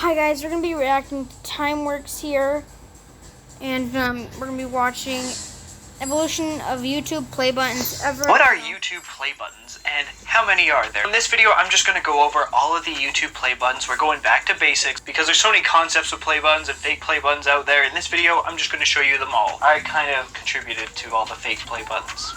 Hi guys, we're going to be reacting to TimeWork's here, and we're going to be watching evolution of YouTube play buttons ever. What are YouTube play buttons, and how many are there? In this video, I'm just going to go over all of the YouTube play buttons. We're going back to basics because there's so many concepts of play buttons and fake play buttons out there. In this video, I'm just going to show you them all. I kind of contributed to all the fake play buttons.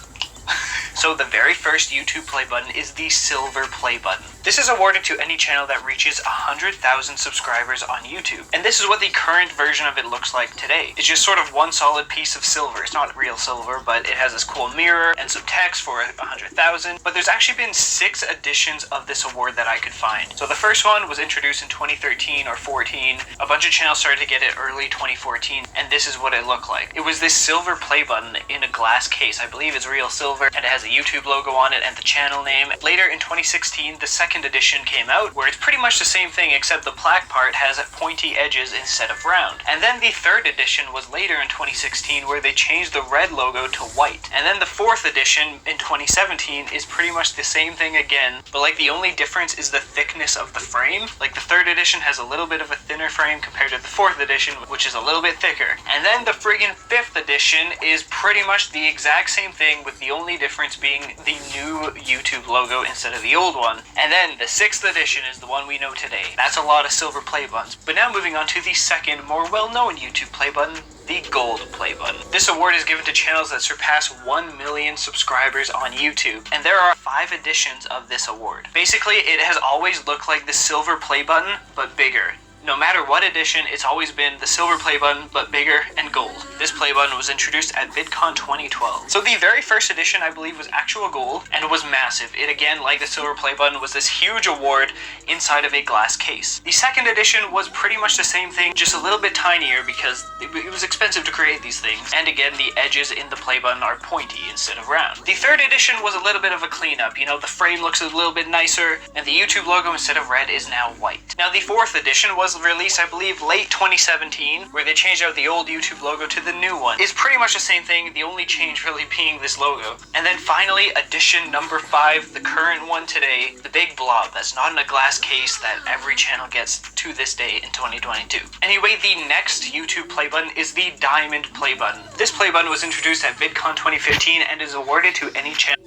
So the very first YouTube play button is the silver play button. This is awarded to any channel that reaches 100,000 subscribers on YouTube. And this is what the current version of it looks like today. It's just sort of one solid piece of silver. It's not real silver, but it has this cool mirror and some text for 100,000. But there's actually been 6 editions of this award that I could find. So the first one was introduced in 2013 or 14. A bunch of channels started to get it early 2014, and this is what it looked like. It was this silver play button in a glass case. I believe it's real silver, and it has a YouTube logo on it and the channel name. Later in 2016, the second edition came out, where it's pretty much the same thing except the black part has pointy edges instead of round. And then the third edition was later in 2016, where they changed the red logo to white. And then the fourth edition in 2017 is pretty much the same thing again, but like the only difference is the thickness of the frame. Like the third edition has a little bit of a thinner frame compared to the fourth edition, which is a little bit thicker. And then the friggin' fifth edition is pretty much the exact same thing, with the only difference being the new YouTube logo instead of the old one. And then the 6th edition is the one we know today. That's a lot of silver play buttons. But now moving on to the second, more well-known YouTube play button, the gold play button. This award is given to channels that surpass 1 million subscribers on YouTube, and there are 5 editions of this award. Basically, it has always looked like the silver play button, but bigger. No matter what edition, it's always been the silver play button, but bigger and gold. This play button was introduced at VidCon 2012. So the very first edition, I believe, was actual gold, and it was massive. It, again, like the silver play button, was this huge award inside of a glass case. The second edition was pretty much the same thing, just a little bit tinier because it was expensive to create these things. And again, the edges in the play button are pointy instead of round. The third edition was a little bit of a cleanup. You know, the frame looks a little bit nicer, and the YouTube logo instead of red is now white. Now, the fourth edition was released, I believe, late 2017, where they changed out the old YouTube logo to the new one. It's pretty much the same thing, the only change really being this logo. And then finally, edition number 5, the current one today, the big blob that's not in a glass case that every channel gets to this day in 2022. Anyway, the next YouTube play button is the diamond play button. This play button was introduced at VidCon 2015 and is awarded to any channel.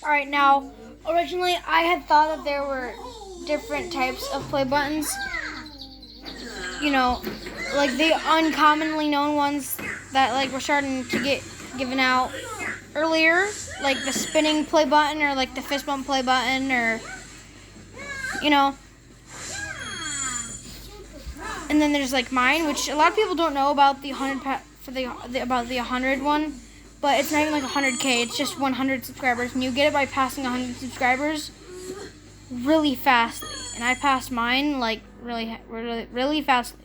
Alright, now, originally I had thought that there were different types of play buttons. You know, like the uncommonly known ones that like were starting to get given out earlier, like the spinning play button or like the fist bump play button, or you know. And then there's like mine, which a lot of people don't know about the 100 one, but it's not even like 100K. It's just 100 subscribers, and you get it by passing 100 subscribers really fastly. And I passed mine like really fastly.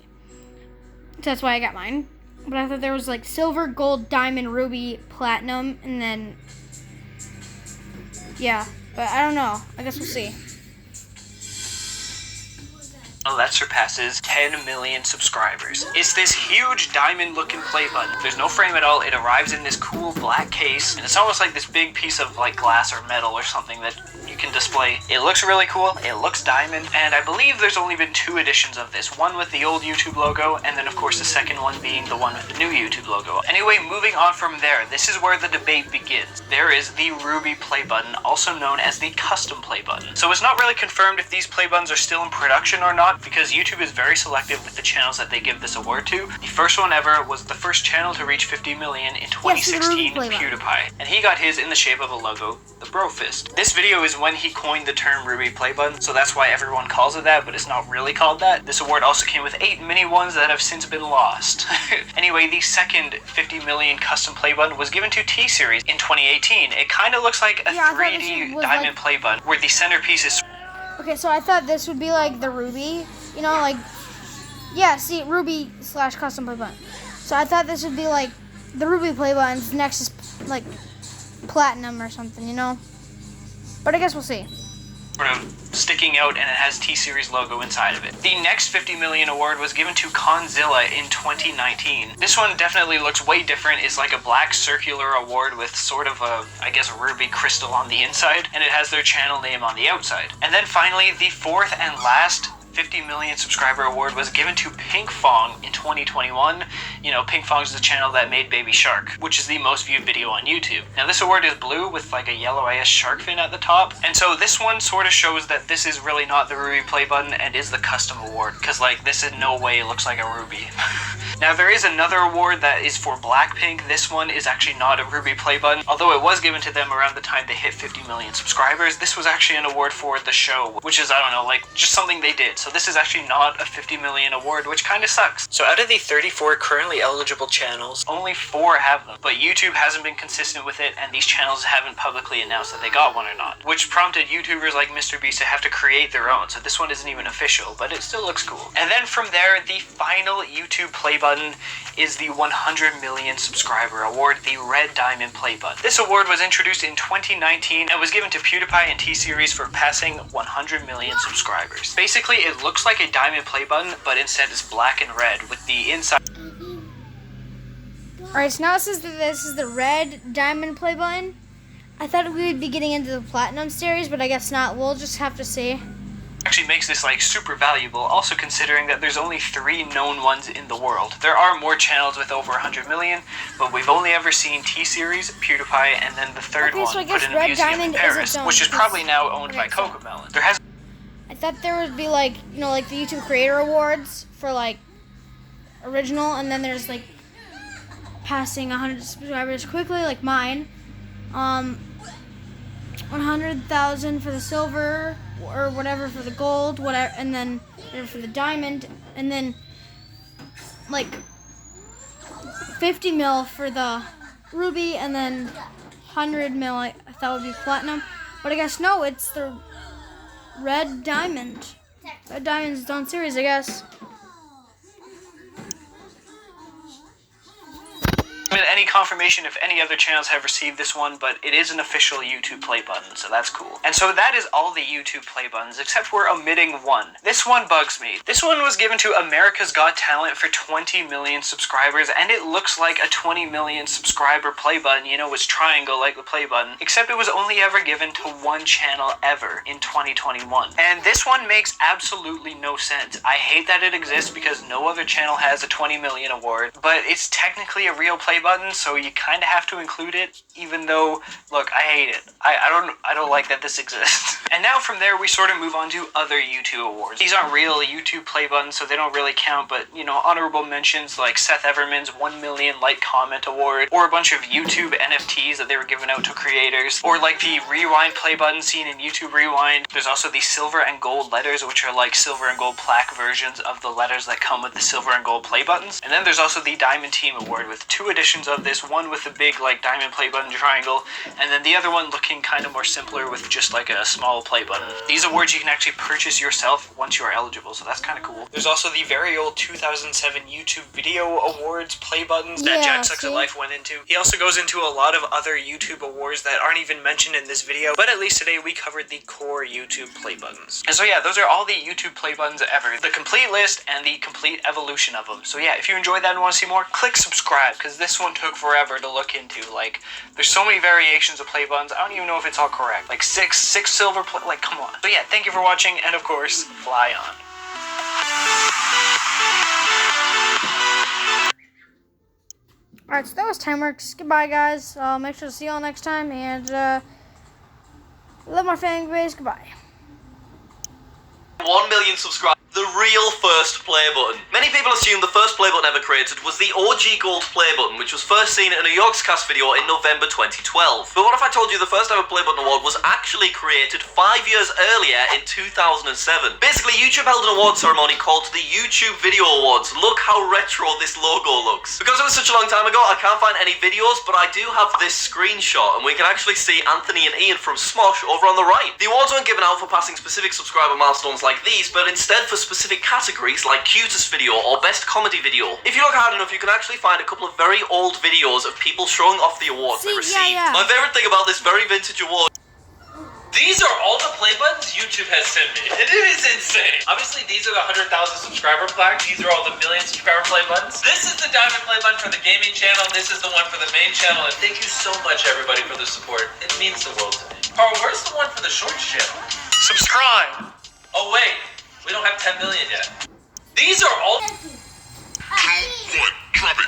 So that's why I got mine. But I thought there was like silver, gold, diamond, ruby, platinum, and then yeah. But I don't know. I guess we'll see. That surpasses 10 million subscribers. It's this huge diamond looking play button. There's no frame at all. It arrives in this cool black case, and it's almost like this big piece of like glass or metal or something that you can display. It looks really cool. It looks diamond, and I believe there's only been 2 editions of this. One with the old YouTube logo, and then of course the second one being the one with the new YouTube logo. Anyway, moving on from there, this is where the debate begins. There is the ruby play button, also known as the custom play button. So it's not really confirmed if these play buttons are still in production or not, because YouTube is very selective with the channels that they give this award to. The first one ever was the first channel to reach 50 million in 2016, PewDiePie, and he got his in the shape of a logo, the bro fist. This video is when he coined the term ruby play button, so that's why everyone calls it that, but it's not really called that. This award also came with 8 mini ones that have since been lost. Anyway, the second 50 million custom play button was given to T-Series in 2018. It kind of looks like a 3D diamond play button, where the centerpiece is... Okay, so I thought this would be like the ruby, you know, like, yeah, see, ruby / custom play button. So I thought this would be like the ruby play buttons, next is like platinum or something, you know. But I guess we'll see. Sort of sticking out, and it has T-Series logo inside of it. The next 50 million award was given to Conzilla in 2019. This one definitely looks way different. It's like a black circular award with sort of a, I guess, ruby crystal on the inside, and it has their channel name on the outside. And then finally, the fourth and last 50 million subscriber award was given to Pink Fong in 2021. You know, Pink Fong is the channel that made Baby Shark, which is the most viewed video on YouTube. Now this award is blue with like a yellow-ish shark fin at the top, and so this one sort of shows that this is really not the Ruby play button and is the custom award, because like this in no way looks like a Ruby. Now there is another award that is for Blackpink. This one is actually not a Ruby play button, although it was given to them around the time they hit 50 million subscribers. This was actually an award for the show, which is, I don't know, like just something they did. So this is actually not a 50 million award, which kind of sucks. So out of the 34 currently eligible channels, only 4 have them, but YouTube hasn't been consistent with it, and these channels haven't publicly announced that they got one or not, which prompted YouTubers like MrBeast to have to create their own. So this one isn't even official, but it still looks cool. And then from there, the final YouTube play button is the 100 million subscriber award, the Red Diamond play button. This award was introduced in 2019 and was given to PewDiePie and T-Series for passing 100 million subscribers. Basically, it looks like a diamond play button, but instead it's black and red with the inside. Alright, so now it says that this is the Red Diamond play button. I thought we would be getting into the Platinum series, but I guess not. We'll just have to see. Actually makes this like super valuable, also considering that there's only 3 known ones in the world. There are more channels with over 100 million, but we've only ever seen T-Series, PewDiePie, and then the third one so I put guess in a Red museum Diamond in is Paris, its own, which is probably now owned by okay, so- Cocomelon. There has I thought there would be like, you know, like the YouTube Creator Awards for like original, and then there's like passing 100 subscribers quickly, like mine. 100,000 for the silver, or whatever for the gold, whatever, and then whatever for the diamond, and then like 50 mil for the ruby, and then 100 mil I thought would be platinum, but I guess no, it's the Red Diamond. Red Diamond's its own series, I guess. any confirmation if any other channels have received this one, but it is an official YouTube play button, so that's cool. And so that is all the YouTube play buttons, except we're omitting one. This one bugs me. This one was given to America's Got Talent for 20 million subscribers, and it looks like a 20 million subscriber play button, you know, it's triangle like the play button, except it was only ever given to one channel ever in 2021. And this one makes absolutely no sense. I hate that it exists because no other channel has a 20 million award, but it's technically a real play button, so you kind of have to include it, even though, look, I hate it. I don't like that this exists. And now from there, we sort of move on to other YouTube awards. These aren't real YouTube play buttons, so they don't really count, but, you know, honorable mentions like Seth Everman's 1 million like comment award, or a bunch of YouTube NFTs that they were giving out to creators, or like the rewind play button seen in YouTube Rewind. There's also the silver and gold letters, which are like silver and gold plaque versions of the letters that come with the silver and gold play buttons. And then there's also the Diamond Team Award with 2 editions of this, one with the big like diamond play button triangle, and then the other one looking kind of more simpler with just like a small play button. These awards you can actually purchase yourself once you are eligible, so that's kind of cool. There's also the very old 2007 YouTube Video Awards play buttons that Jack Sucks at Life went into. He also goes into a lot of other YouTube awards that aren't even mentioned in this video, but at least today we covered the core YouTube play buttons. And so yeah, those are all the YouTube play buttons ever. The complete list and the complete evolution of them. So yeah, if you enjoyed that and want to see more, click subscribe, because this one took forever to look into. Like, there's so many variations of play buttons, I don't even know if it's all correct. Like six silver play, like, come on. So yeah, thank you for watching, and of course, fly on. Alright, so that was TimeWork's. Goodbye, guys. Make sure to see y'all next time, and love my fan base. Goodbye. 1 million subscribers. The real first play button. Many people assume the first play button ever created was the OG Gold play button, which was first seen in a York's Cast video in November 2012. But what if I told you the first ever play button award was actually created 5 years earlier in 2007? Basically, YouTube held an award ceremony called the YouTube Video Awards. Look how retro this logo looks. Because it was such a long time ago, I can't find any videos, but I do have this screenshot, and we can actually see Anthony and Ian from Smosh over on the right. The awards weren't given out for passing specific subscriber milestones like these, but instead for specific categories like cutest video or best comedy video. If you look hard enough, you can actually find a couple of very old videos of people showing off the awards they received. Yeah. My favorite thing about this very vintage award, these are all the play buttons YouTube has sent me. It is insane. Obviously, these are the 100,000 subscriber plaques. These are all the million subscriber play buttons. This is the diamond play button for the gaming channel. This is the one for the main channel. And thank you so much, everybody, for the support. It means the world to me. Carl, where's the one for the shorts channel? Subscribe! Oh, wait. We don't have 10 million yet. These are all... Right, drop it.